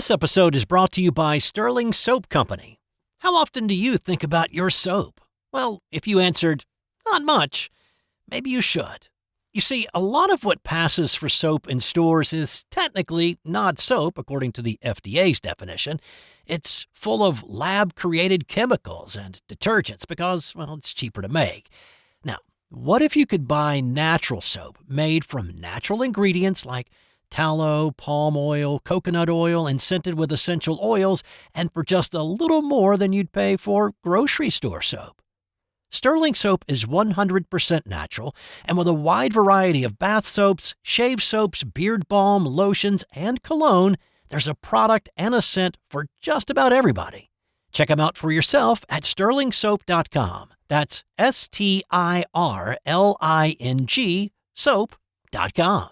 This episode is brought to you by Sterling Soap Company. How often do you think about your soap? Well, if you answered, not much, maybe you should. You see, a lot of what passes for soap in stores is technically not soap, according to the FDA's definition. It's full of lab-created chemicals and detergents because, well, it's cheaper to make. Now, what if you could buy natural soap made from natural ingredients like tallow, palm oil, coconut oil, and scented with essential oils, and for just a little more than you'd pay for grocery store soap? Sterling Soap is 100% natural, and with a wide variety of bath soaps, shave soaps, beard balm, lotions, and cologne, there's a product and a scent for just about everybody. Check them out for yourself at sterlingsoap.com. That's STIRLING soap.com.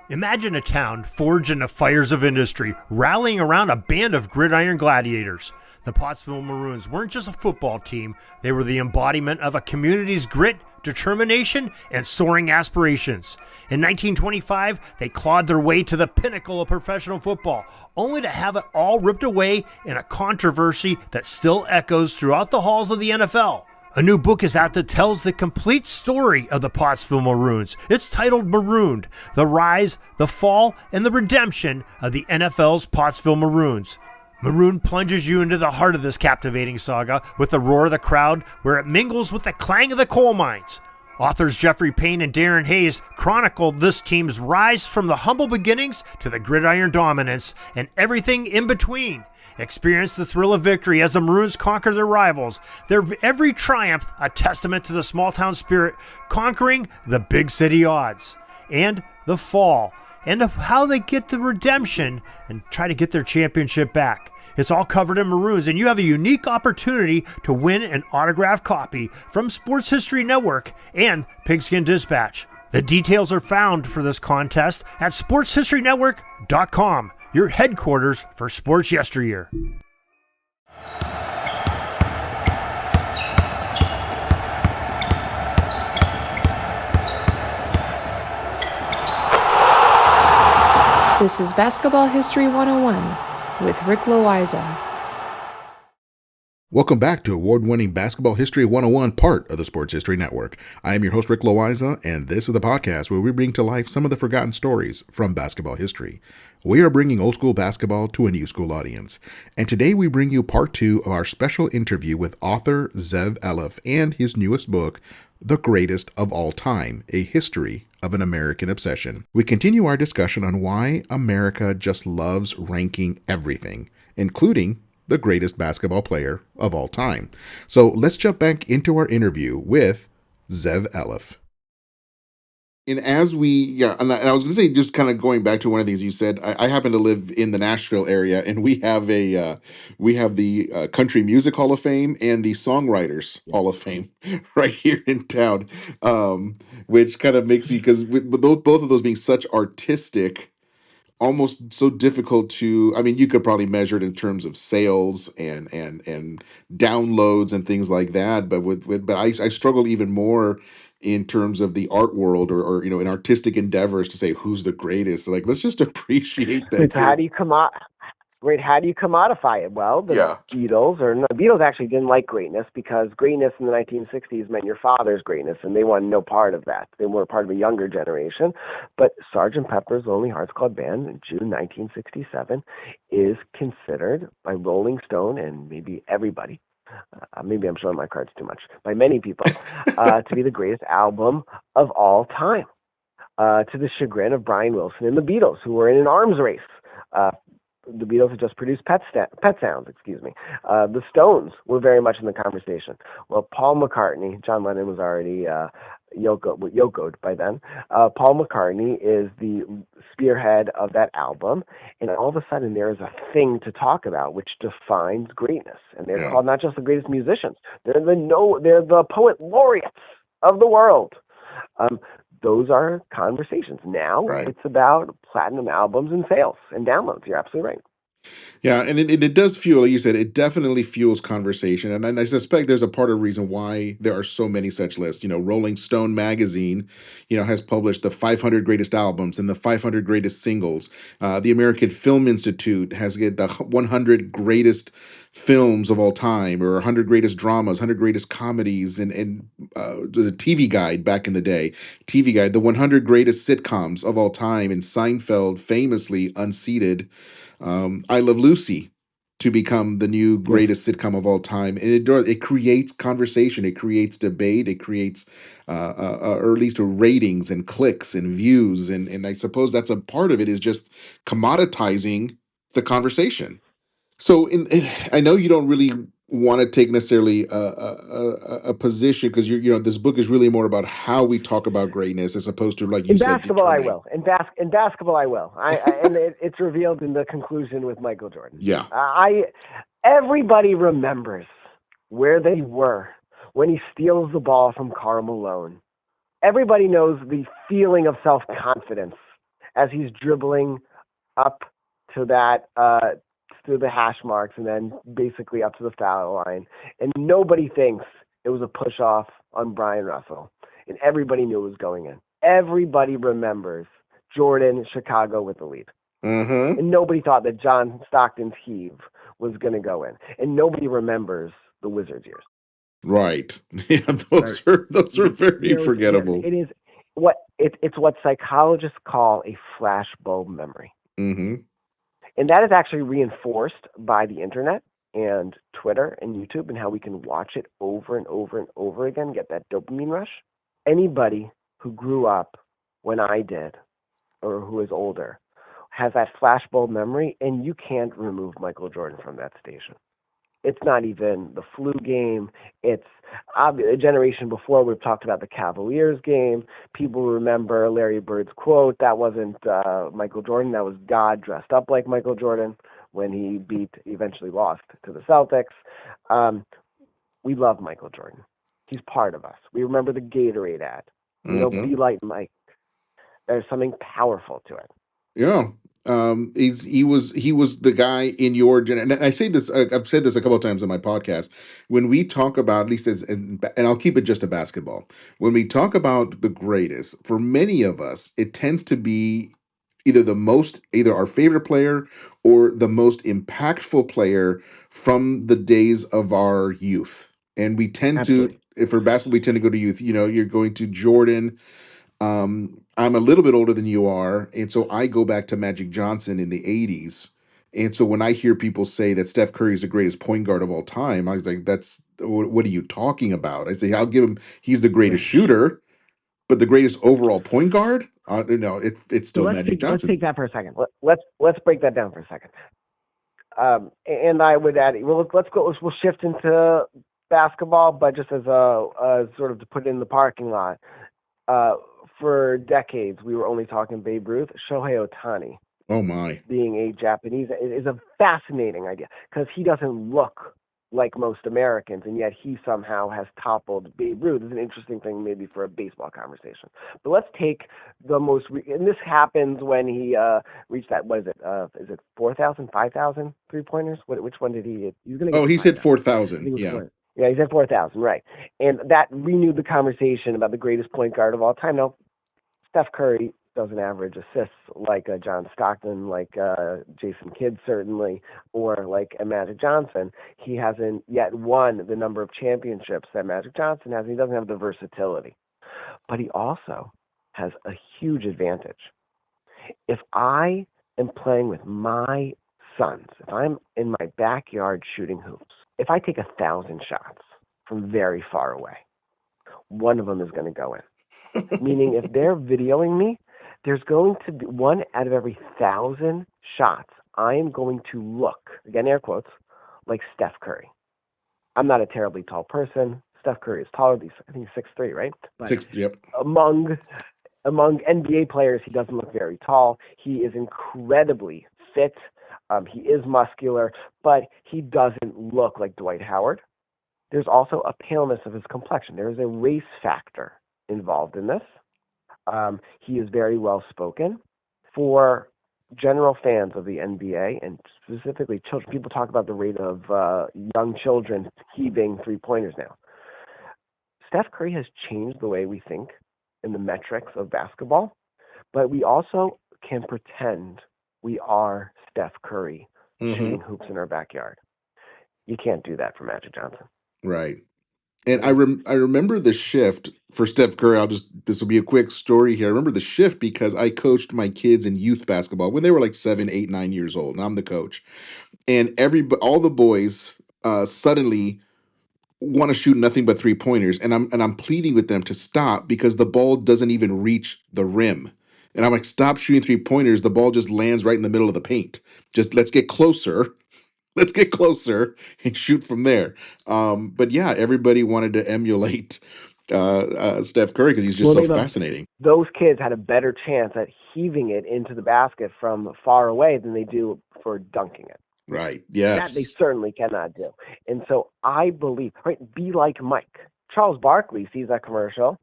Imagine a town forged in the fires of industry, rallying around a band of gridiron gladiators. The Pottsville Maroons weren't just a football team, they were the embodiment of a community's grit, determination, and soaring aspirations. In 1925, they clawed their way to the pinnacle of professional football, only to have it all ripped away in a controversy that still echoes throughout the halls of the NFL. A new book is out that tells the complete story of the Pottsville Maroons. It's titled Marooned: The Rise, the Fall, and the Redemption of the NFL's Pottsville Maroons. Maroon plunges you into the heart of this captivating saga with the roar of the crowd where it mingles with the clang of the coal mines. Authors Jeffrey Payne and Darren Hayes chronicled this team's rise from the humble beginnings to the gridiron dominance and everything in between. Experience the thrill of victory as the Maroons conquer their rivals. Their every triumph a testament to the small town spirit conquering the big city odds. And the fall, and of how they get the redemption and try to get their championship back. It's all covered in Maroons, and you have a unique opportunity to win an autographed copy from Sports History Network and Pigskin Dispatch. The details are found for this contest at sportshistorynetwork.com, your headquarters for sports yesteryear. This is Basketball History 101 with Rick Loayza. Welcome back to award-winning Basketball History 101, part of the Sports History Network. I am your host, Rick Loayza, and this is the podcast where we bring to life some of the forgotten stories from basketball history. We are bringing old school basketball to a new school audience. And today we bring you part 2 of our special interview with author Zev Eleff and his newest book, The Greatest of All Time, A History of an American Obsession. We continue our discussion on why America just loves ranking everything, including the greatest basketball player of all time. So let's jump back into our interview with Zev Eleff. And as and I was going to say, just kind of going back to one of the things you said, I happen to live in the Nashville area, and we have the Country Music Hall of Fame and the Songwriters Hall of Fame right here in town, which kind of makes you, because with both of those being such artistic, almost so difficult to, I mean, you could probably measure it in terms of sales and downloads and things like that, but but I struggle even more in terms of the art world or in artistic endeavors to say who's the greatest. Like, let's just appreciate that. How do you commodify it? Well, the Beatles actually didn't like greatness, because greatness in the 1960s meant your father's greatness, and they wanted no part of that. They were part of a younger generation. But Sgt. Pepper's Lonely Hearts Club Band in June 1967 is considered by Rolling Stone and maybe everybody, maybe I'm showing my cards too much, by many people, to be the greatest album of all time, to the chagrin of Brian Wilson and the Beatles, who were in an arms race. The Beatles had just produced Pet Sounds, The Stones were very much in the conversation. Well, Paul McCartney, John Lennon was already yokoed by then. Paul McCartney is the spearhead of that album, and all of a sudden there is a thing to talk about which defines greatness. And they're called not just the greatest musicians; they're the poet laureates of the world. Those are conversations. Now It's about platinum albums and sales and downloads. You're absolutely right. Yeah, and it does fuel, like you said, it definitely fuels conversation. And I suspect there's a part of the reason why there are so many such lists. Rolling Stone magazine, has published the 500 greatest albums and the 500 greatest singles. The American Film Institute has get the 100 greatest films of all time, or 100 greatest dramas, 100 greatest comedies, and the TV Guide back in the day. TV Guide, the 100 greatest sitcoms of all time, and Seinfeld famously unseated I Love Lucy to become the new Yes. greatest sitcom of all time, and it creates conversation, it creates debate, it creates or at least ratings and clicks and views, and I suppose that's a part of it, is just commoditizing the conversation. So, I know you don't really want to take necessarily a position, because this book is really more about how we talk about greatness, as opposed to, like you In said, basketball, I determining. will. In basketball, I will. And it's revealed in the conclusion with Michael Jordan. Yeah. Everybody remembers where they were when he steals the ball from Karl Malone. Everybody knows the feeling of self-confidence as he's dribbling up to that to the hash marks and then basically up to the foul line. And nobody thinks it was a push off on Brian Russell. And everybody knew it was going in. Everybody remembers Jordan, Chicago with the lead. Mm-hmm. And nobody thought that John Stockton's heave was going to go in. And nobody remembers the Wizards years. Right. Yeah, those are very forgettable. It is it's what psychologists call a flashbulb memory. Mm-hmm. And that is actually reinforced by the internet and Twitter and YouTube, and how we can watch it over and over and over again, get that dopamine rush. Anybody who grew up when I did, or who is older, has that flashbulb memory, and you can't remove Michael Jordan from that station. It's not even the flu game. It's a generation before. We've talked about the Cavaliers game. People remember Larry Bird's quote. That wasn't Michael Jordan. That was God dressed up like Michael Jordan when he eventually lost to the Celtics. We love Michael Jordan. He's part of us. We remember the Gatorade ad. Mm-hmm. Be like Mike. There's something powerful to it. Yeah. He was the guy in your and I say this, I've said this a couple of times on my podcast. When we talk about, at least and I'll keep it just to basketball. When we talk about the greatest, for many of us, it tends to be either our favorite player or the most impactful player from the days of our youth. And we tend to, Absolutely. if for basketball, we tend to go to youth. You're going to Jordan. I'm a little bit older than you are, and so I go back to Magic Johnson in the '80s. And so when I hear people say that Steph Curry is the greatest point guard of all time, I was like, "That's what are you talking about?" I say, "I'll give him. He's the Yeah. greatest shooter, but the greatest overall point guard? No, it's So still Magic let's Johnson." take that for a second. Let's break that down for a second. And I would add, well, we'll shift into basketball, but just as a sort of to put it in the parking lot. For decades, we were only talking Babe Ruth. Shohei Ohtani, Oh my! being a Japanese, is a fascinating idea because he doesn't look like most Americans, and yet he somehow has toppled Babe Ruth. It's an interesting thing maybe for a baseball conversation. But let's take the most, and this happens when he reached that, what is it 4,000, 5,000 three-pointers? Which one did he hit? He's going to Oh, get to he's hit 5,000. I 4,000. think it was Yeah. 4. Yeah, he's at 4,000, right. And that renewed the conversation about the greatest point guard of all time. Now, Steph Curry doesn't average assists like John Stockton, like Jason Kidd certainly, or like a Magic Johnson. He hasn't yet won the number of championships that Magic Johnson has. He doesn't have the versatility. But he also has a huge advantage. If I am playing with my sons, if I'm in my backyard shooting hoops, if I take 1,000 shots from very far away, one of them is going to go in. Meaning if they're videoing me, there's going to be one out of every 1,000 shots, I am going to look, again, air quotes, like Steph Curry. I'm not a terribly tall person. Steph Curry is taller. I think he's 6'3", right? But 6'3", yep. Among NBA players, he doesn't look very tall. He is incredibly fit. He is muscular, but he doesn't look like Dwight Howard. There's also a paleness of his complexion. There is a race factor involved in this. He is very well spoken. For general fans of the NBA, and specifically children, people talk about the rate of young children heaving three-pointers now. Steph Curry has changed the way we think in the metrics of basketball, but we also can pretend we are Steph Curry shooting hoops in our backyard. You can't do that for Magic Johnson. Right. And I remember the shift for Steph Curry. This will be a quick story here. I remember the shift because I coached my kids in youth basketball when they were like 7, 8, 9 years old, and I'm the coach. And all the boys suddenly want to shoot nothing but three-pointers, and I'm pleading with them to stop because the ball doesn't even reach the rim. And I'm like, stop shooting three-pointers. The ball just lands right in the middle of the paint. Just let's get closer. Let's get closer and shoot from there. But yeah, everybody wanted to emulate Steph Curry because he's just so fascinating. Those kids had a better chance at heaving it into the basket from far away than they do for dunking it. Right. Yes. That they certainly cannot do. And so I believe, right, be like Mike. Charles Barkley sees that commercial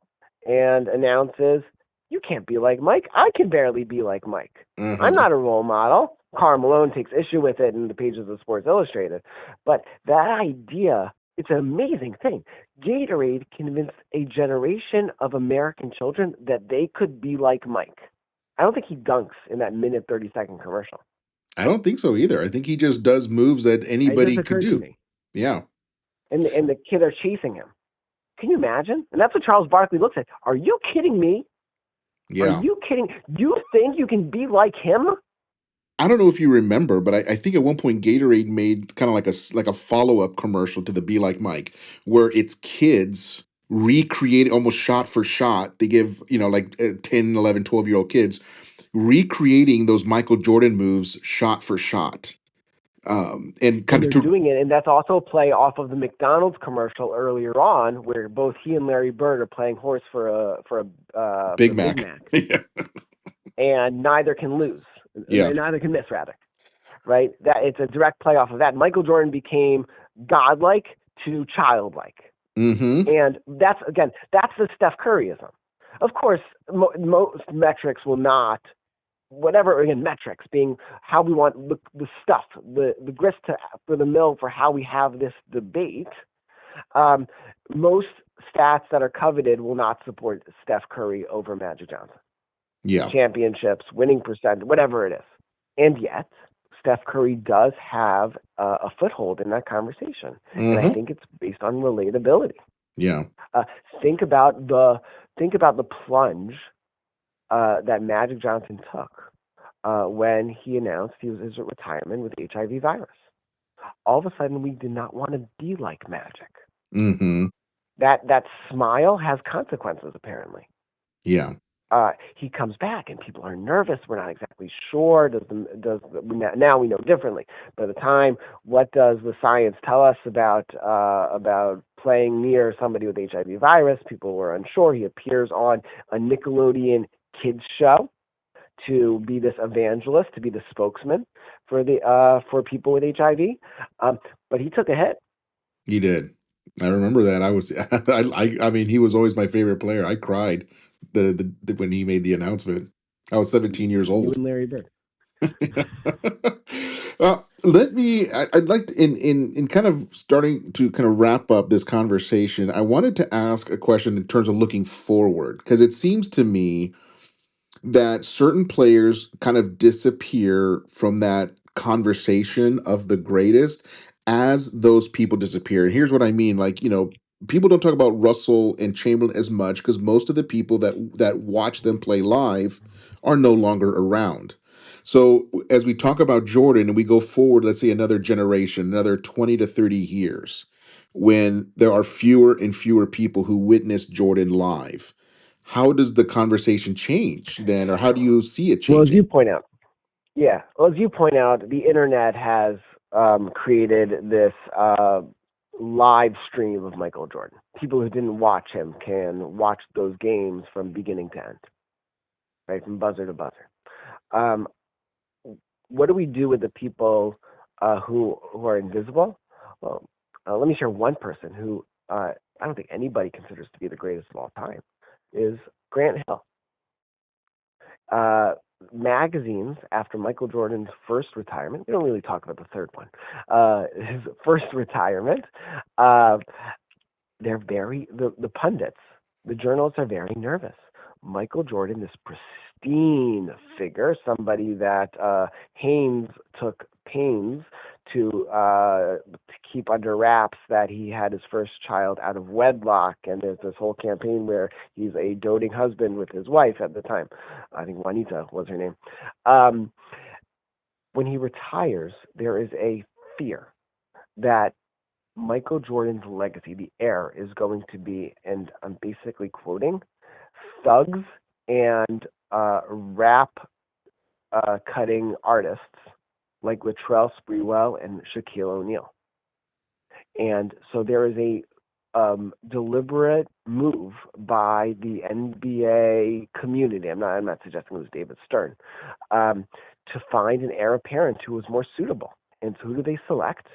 and announces, you can't be like Mike. I can barely be like Mike. I'm not a role model. Karl Malone takes issue with it in the pages of Sports Illustrated. But that idea, it's an amazing thing. Gatorade convinced a generation of American children that they could be like Mike. I don't think he dunks in that minute 30-second commercial. I don't think so either. I think he just does moves that anybody could do. Me. Yeah. And the kids are chasing him. Can you imagine? And that's what Charles Barkley looks at. Are you kidding me? Yeah. Are you kidding? You think you can be like him? I don't know if you remember, but I think at one point Gatorade made kind of like a follow-up commercial to the Be Like Mike, where it's kids recreating almost shot for shot. They give, like 10, 11, 12-year-old kids recreating those Michael Jordan moves shot for shot. And kind they're doing it, and that's also a play off of the McDonald's commercial earlier on, where both he and Larry Bird are playing horse for a Big Mac. And neither can lose. Yeah. Neither can miss, rather. Right? That it's a direct play off of that. Michael Jordan became godlike to childlike. And that's the Steph Curryism. Of course, most metrics will not. Whatever, again, metrics being how we want the stuff, the grist for the mill for how we have this debate. Most stats that are coveted will not support Steph Curry over Magic Johnson. Yeah. Championships, winning percent, whatever it is. And yet, Steph Curry does have a foothold in that conversation. And I think it's based on relatability. Yeah. Think about the plunge that Magic Johnson took when he announced his retirement with HIV virus. All of a sudden, we did not want to be like Magic. That smile has consequences, apparently. Yeah. He comes back, and people are nervous. We're not exactly sure. Now we know differently. By the time, what does the science tell us about playing near somebody with HIV virus? People were unsure. He appears on a Nickelodeon kids show to be this evangelist, to be the spokesman for people with HIV. But he took a hit. He did. I remember that. I mean, he was always my favorite player. I cried when he made the announcement. I was 17 years old. You and Larry Bird. I'd like to, in kind of starting to kind of wrap up this conversation, I wanted to ask a question in terms of looking forward, because it seems to me that certain players kind of disappear from that conversation of the greatest as those people disappear. And here's what I mean. Like, people don't talk about Russell and Chamberlain as much because most of the people that watch them play live are no longer around. So as we talk about Jordan and we go forward, let's say another generation, another 20 to 30 years, when there are fewer and fewer people who witness Jordan live, how does the conversation change then, or how do you see it changing? Well, as you point out, the internet has created this live stream of Michael Jordan. People who didn't watch him can watch those games from beginning to end, right, from buzzer to buzzer. What do we do with the people who are invisible? Well, let me share one person who I don't think anybody considers to be the greatest of all time, is Grant Hill. magazines after Michael Jordan's first retirement. We don't really talk about the third one. His first retirement. They're the pundits, the journalists are very nervous. Michael Jordan, this pristine figure, somebody that Haynes took pains to keep under wraps that he had his first child out of wedlock, and there's this whole campaign where he's a doting husband with his wife at the time. I think Juanita was her name. When he retires, there is a fear that Michael Jordan's legacy, the heir, is going to be, and I'm basically quoting, thugs and rap cutting artists like Latrell Sprewell and Shaquille O'Neal. And so there is a deliberate move by the NBA community. I'm not suggesting it was David Stern, to find an heir apparent who was more suitable. And so who do they select?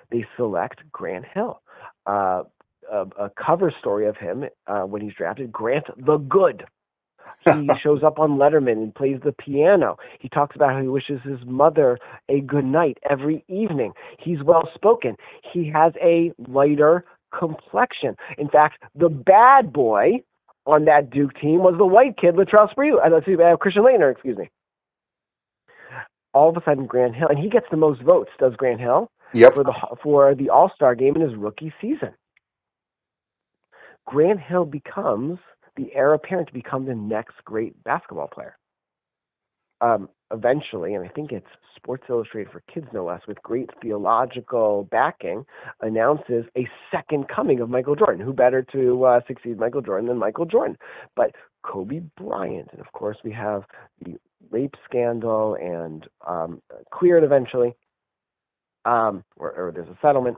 They select Grant Hill. A cover story of him when he's drafted, Grant the Good. He shows up on Letterman and plays the piano. He talks about how he wishes his mother a good night every evening. He's well-spoken. He has a lighter complexion. In fact, the bad boy on that Duke team was the white kid, Latrell Sprewell, Christian Laettner, excuse me. All of a sudden, Grant Hill, and he gets the most votes, does Grant Hill? Yep. For the All-Star game in his rookie season. Grant Hill becomes the heir apparent to become the next great basketball player. Eventually, and I think it's Sports Illustrated for Kids, no less, with great theological backing, announces a second coming of Michael Jordan. Who better to succeed Michael Jordan than Michael Jordan? But Kobe Bryant, and of course we have the rape scandal and cleared eventually. Or there's a settlement.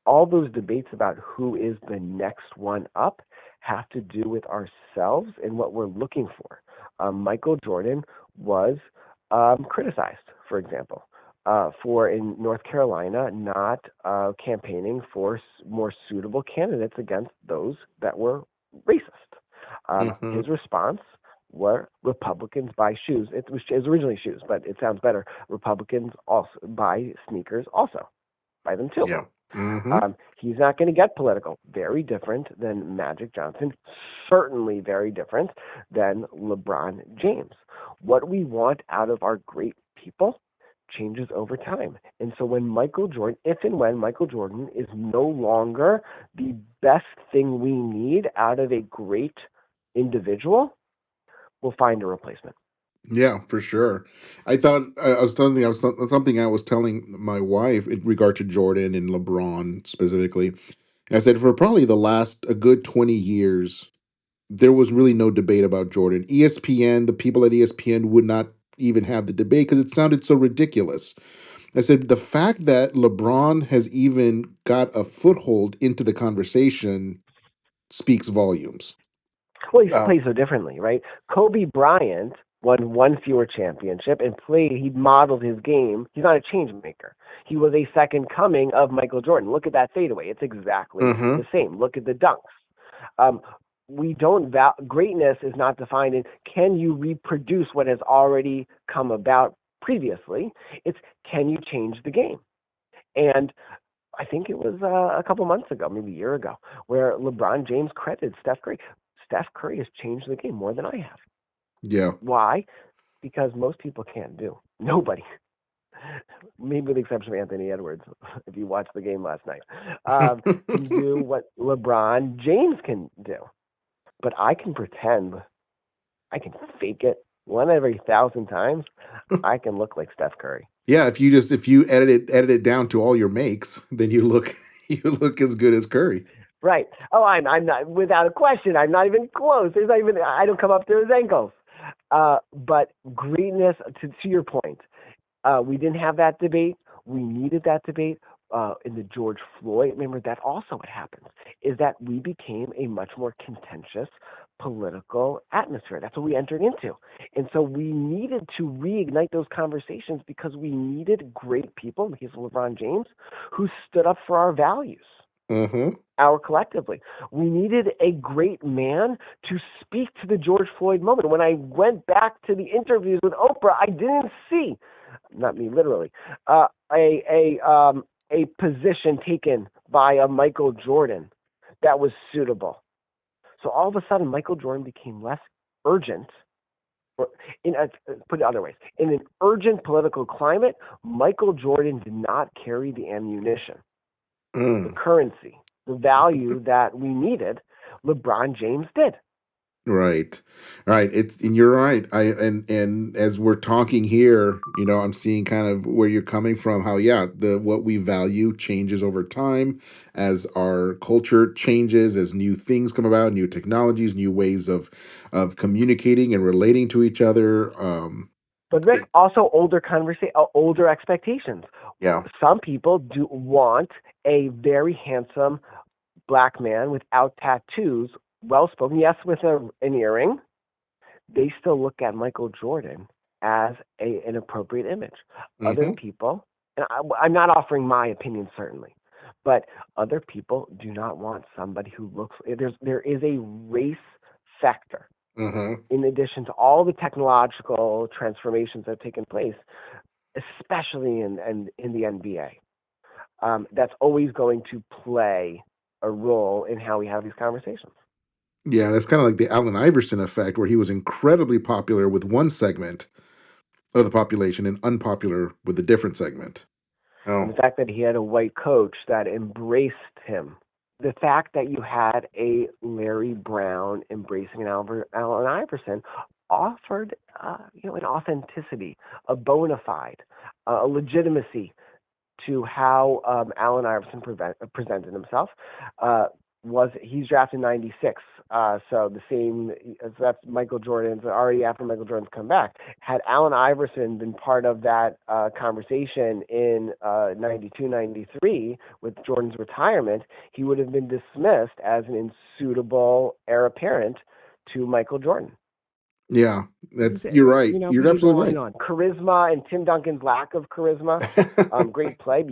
All those debates about who is the next one up have to do with ourselves and what we're looking for. Michael Jordan was criticized, for example, for in North Carolina not campaigning for more suitable candidates against those that were racist. His response were Republicans buy shoes. It was originally shoes, but it sounds better. Republicans also buy sneakers, also buy them too. Yeah. He's not going to get political. Very different than Magic Johnson. Certainly very different than LeBron James. What we want out of our great people changes over time. And so when Michael Jordan, if and when Michael Jordan is no longer the best thing we need out of a great individual, we'll find a replacement. Yeah, for sure. I thought I was something I was telling my wife in regard to Jordan and LeBron specifically. I said for probably the last a good 20 years, there was really no debate about Jordan. ESPN, the people at ESPN would not even have the debate because it sounded so ridiculous. I said the fact that LeBron has even got a foothold into the conversation speaks volumes. Well, he plays so differently, right? Kobe Bryant won one fewer championship and he modeled his game. He's not a change maker. He was a second coming of Michael Jordan. Look at that fadeaway. It's exactly the same. Look at the dunks. We don't greatness is not defined in can you reproduce what has already come about previously. It's can you change the game? And I think it was a couple months ago, maybe a year ago, where LeBron James credited Steph Curry. Steph Curry has changed the game more than I have. Yeah. Why? Because most people can't do. Nobody. Maybe with the exception of Anthony Edwards, if you watched the game last night, can do what LeBron James can do. But I can pretend, I can fake it 1 every 1,000 times. I can look like Steph Curry. Yeah, if you edit it down to all your makes, then you look as good as Curry. Right. Oh, I'm not, without a question. I'm not even close. There's not even, I don't come up to his ankles. But greatness, to your point, we didn't have that debate. We needed that debate. In the George Floyd, remember that also what happens is that we became a much more contentious political atmosphere. That's what we entered into. And so we needed to reignite those conversations because we needed great people, in the case of LeBron James, who stood up for our values. our collectively. We needed a great man to speak to the George Floyd moment. When I went back to the interviews with Oprah, I didn't see, not me literally, a position taken by a Michael Jordan that was suitable. So all of a sudden, Michael Jordan became less urgent. Or put it other ways, in an urgent political climate, Michael Jordan did not carry the ammunition, the currency, the value that we needed. LeBron James did. Right. Right. And you're right. And as we're talking here, I'm seeing kind of where you're coming from, how, yeah, what we value changes over time as our culture changes, as new things come about, new technologies, new ways of communicating and relating to each other. But Rick, also older expectations. Yeah. Some people do want a very handsome black man without tattoos, well-spoken, yes, with an earring. They still look at Michael Jordan as an appropriate image. Other people, and I'm not offering my opinion certainly, but other people do not want somebody who looks. There is a race factor. In addition to all the technological transformations that have taken place, especially in the NBA, that's always going to play a role in how we have these conversations. Yeah, that's kind of like the Allen Iverson effect, where he was incredibly popular with one segment of the population and unpopular with a different segment. And the fact that he had a white coach that embraced him, the fact that you had a Larry Brown embracing an Allen Iverson offered, an authenticity, a bona fide, a legitimacy to how Allen Iverson presented himself. He's drafted in '96, so the same. So that's Michael Jordan's already after Michael Jordan's come back. Had Allen Iverson been part of that conversation in '92, '93 with Jordan's retirement, he would have been dismissed as an unsuitable heir apparent to Michael Jordan. Yeah, you're right. You're absolutely right. Charisma and Tim Duncan's lack of charisma, great play.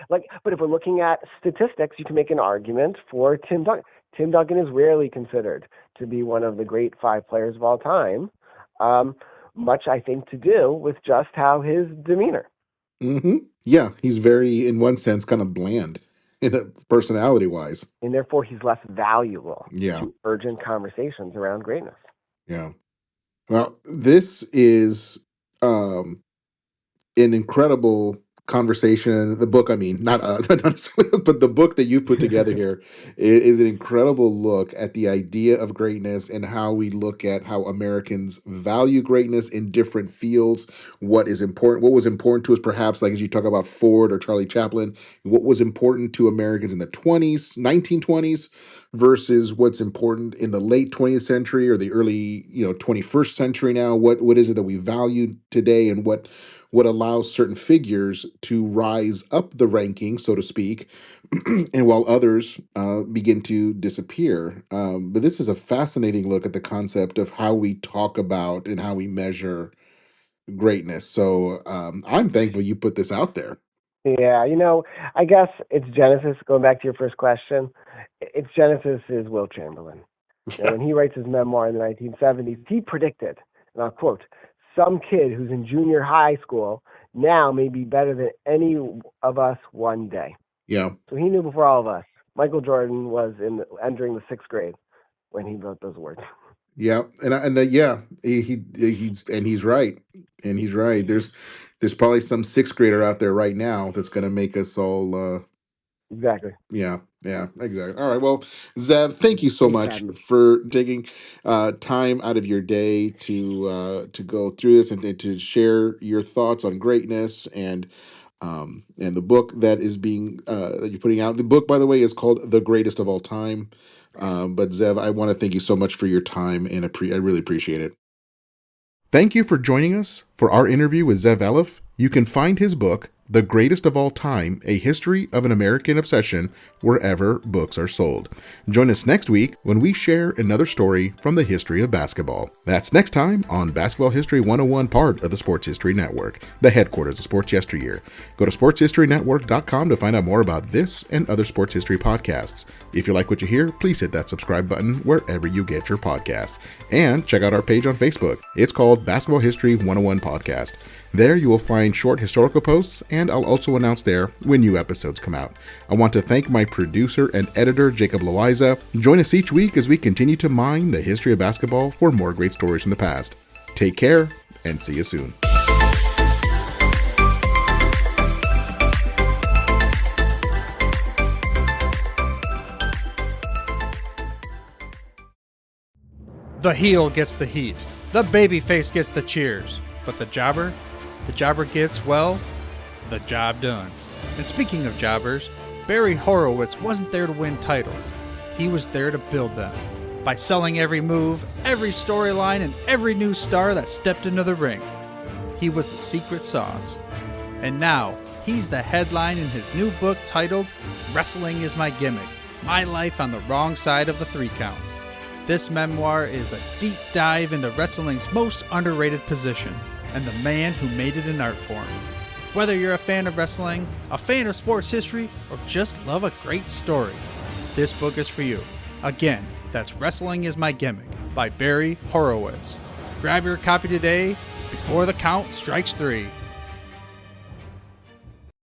But if we're looking at statistics, you can make an argument for Tim Duncan. Tim Duncan is rarely considered to be one of the great 5 players of all time. Much, I think, to do with just how his demeanor. Yeah, he's very, in one sense, kind of bland, personality-wise, and therefore he's less valuable to urgent conversations around greatness. Yeah. Well, this is an incredible conversation. The book, I mean, not but the book that you've put together here is an incredible look at the idea of greatness and how we look at how Americans value greatness in different fields. What was important to us, perhaps, like as you talk about Ford or Charlie Chaplin, what was important to Americans in the 1920s versus what's important in the late 20th century or the early 21st century now. What is it that we value today, and what allows certain figures to rise up the ranking, so to speak, and while others begin to disappear. But this is a fascinating look at the concept of how we talk about and how we measure greatness. So I'm thankful you put this out there. Yeah, I guess it's Genesis. Going back to your first question, it's Genesis is Will Chamberlain. When he writes his memoir in the 1970s, he predicted, and I'll quote, "Some kid who's in junior high school now may be better than any of us one day." Yeah. So he knew before all of us. Michael Jordan was entering the 6th grade when he wrote those words. Yeah, he's right, and he's right. There's probably some 6th grader out there right now that's going to make us all. Exactly. Yeah, exactly. All right. Well, Zev, thank you so much for taking time out of your day to go through this and to share your thoughts on greatness and the book that is that you're putting out. The book, by the way, is called The Greatest of All Time. But Zev, I want to thank you so much for your time, and I really appreciate it. Thank you for joining us for our interview with Zev Eleff. You can find his book, The Greatest of All Time, A History of an American Obsession, wherever books are sold. Join us next week when we share another story from the history of basketball. That's next time on Basketball History 101, part of the Sports History Network, the headquarters of Sports Yesteryear. Go to sportshistorynetwork.com to find out more about this and other sports history podcasts. If you like what you hear, please hit that subscribe button wherever you get your podcasts. And check out our page on Facebook. It's called Basketball History 101 Podcast. There you will find short historical posts, and I'll also announce there when new episodes come out. I want to thank my producer and editor, Jacob Loayza. Join us each week as we continue to mine the history of basketball for more great stories from the past. Take care, and see you soon. The heel gets the heat. The babyface gets the cheers. But the jobber gets, well, the job done. And speaking of jobbers, Barry Horowitz wasn't there to win titles. He was there to build them. By selling every move, every storyline, and every new star that stepped into the ring. He was the secret sauce. And now, he's the headline in his new book titled, Wrestling is My Gimmick, My Life on the Wrong Side of the Three Count. This memoir is a deep dive into wrestling's most underrated position, and the man who made it an art form. Whether you're a fan of wrestling, a fan of sports history, or just love a great story, this book is for you. Again, that's Wrestling is My Gimmick by Barry Horowitz. Grab your copy today before the count strikes 3.